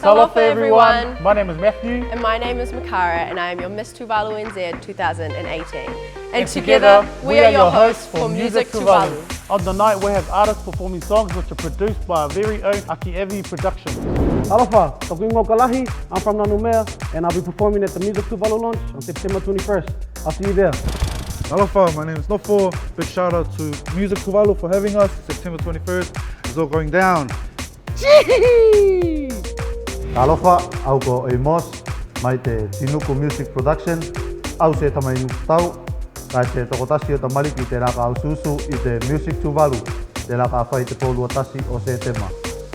Talofa everyone! My name is Matthew. And my name is Makara, and I am your Miss Tuvalu NZ 2018. And together, we are your hosts for Music Tuvalu. On the night, we have artists performing songs which are produced by our very own Aki Evi production. Alofa, toku ingo Kalahi. I'm from Nanumea, and I'll be performing at the Music Tuvalu launch on September 21st. I'll see you there. Alofa, my name is Nofo. Big shout out to Music Tuvalu for having us. September 21st, it's all going down. Alofa, au ko Amos, mai te Tinuku Music Production. Au se tamai tau, kai se tokotasi o tamari ki te raka au susu i te Music Tuvalu. Te raka whai te polu atasi o se tema.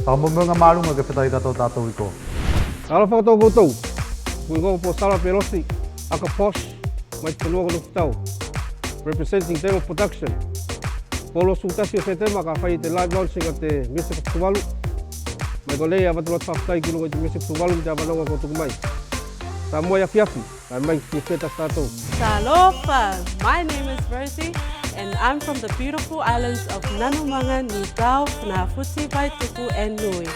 Whakamumunga marunga ke whetai kato tātou i ko. Alofa kato koutou. Kuingo po Sara Pelosi, aka Posh, mai te nuogo nuku tau. Representing Demo Production. Polo sutasi o se tema ka whai te live launching at te Music Tuvalu. Mai ko lei awatu lot whaftai ki rungo i te Music Tuvalu ki te awanonga ko tuku mai. Tā moia fiafi, kai mai ki wheta tātou. Talofa! My name is Rosie and I'm from the beautiful islands of Nanumanga, Nidau, Funafuti, Vaituku and Nui.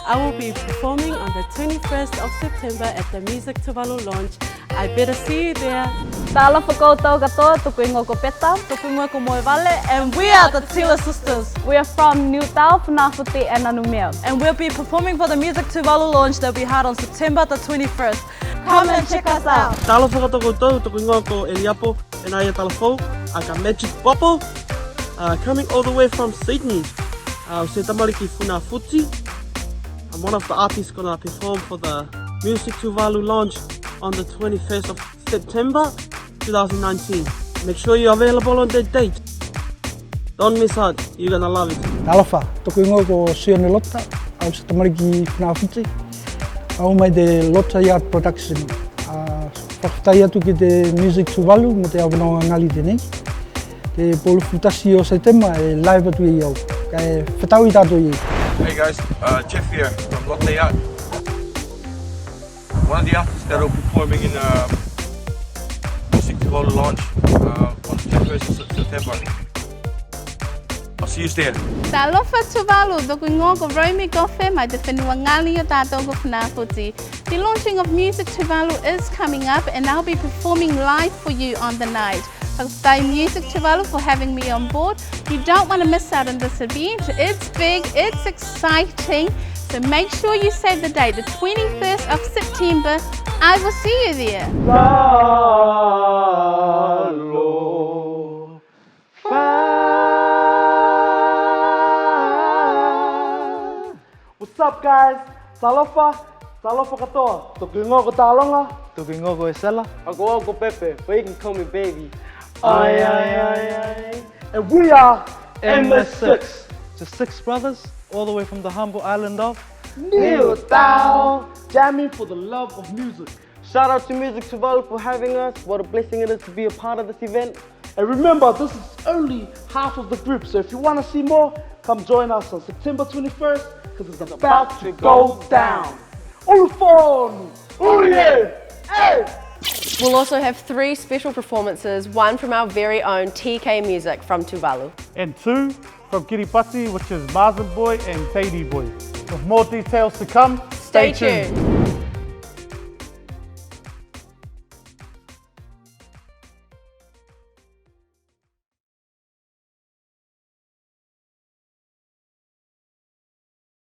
I will be performing on the 21st of September at the Music Tuvalu launch. I better see you there. Talofa koutou katoa, tuku ingo ko Peta, tuku ingo ko Moe Vale, And we are the Tila Sisters. we are from Nidau, Funafuti and Nanumea. And we'll be performing for the Music Tuvalu launch that we had on September the 21st. Come and check us out. Talofa kato koutou, tuku ingoa ko Eliapo, and I talafou, aka Magic Popo, coming all the way from Sydney. Se tamariki Funafuti. I'm one of the artists gonna perform for the Music Tuvalu launch on the 21st of September 2019. Make sure you're available on that date. Don't miss out, you're gonna love it. Alofa, toku ingo ko Sione Lota, au se tamariki Funafuti. Au mai te Lota Yard Production. Whakawhtai atu ki te Music Tuvalu mo te awanonga ngali tenei. Te polu futasi o se tema e live atu i au. Kai whetau I tātou i. Hey guys, Jeff here from Lotte Yacht. One of the artists that will be performing in Music Tuvalu launch on the 21st of September. I'll see you there. Talofa Tuvalu, tuku ingo ko Romy Gofe, mai te whenua ngali o tātou ko Funafuti. The launching of Music Tuvalu is coming up and I'll be performing live for you on the night. Thank Music Tuvalu for having me on board. You don't want to miss out on this event. It's big, it's exciting. So make sure you save the date, the 21st of September. I will see you there. What's up guys? Talofa, Talofa katoa. Tuku ingo ko Talonga, tuku ingo ko Esela. Ako ko Pepe, but you can call me baby. Ay, ay, ay, ay. And we are MS6. The six brothers, all the way from the humble island of Nidau, jamming for the love of music. Shout out to Music Tuvalu for having us. What a blessing it is to be a part of this event. And remember, this is only half of the group, so if you want to see more, come join us on September 21st, because it's about to go down. Ulfon! Uriye! Hey! We'll also have 3 special performances, one from our very own TK Music from Tuvalu. And 2 from Kiripati, which is Mazen Boy and Teidi Boy. With more details to come, Stay tuned.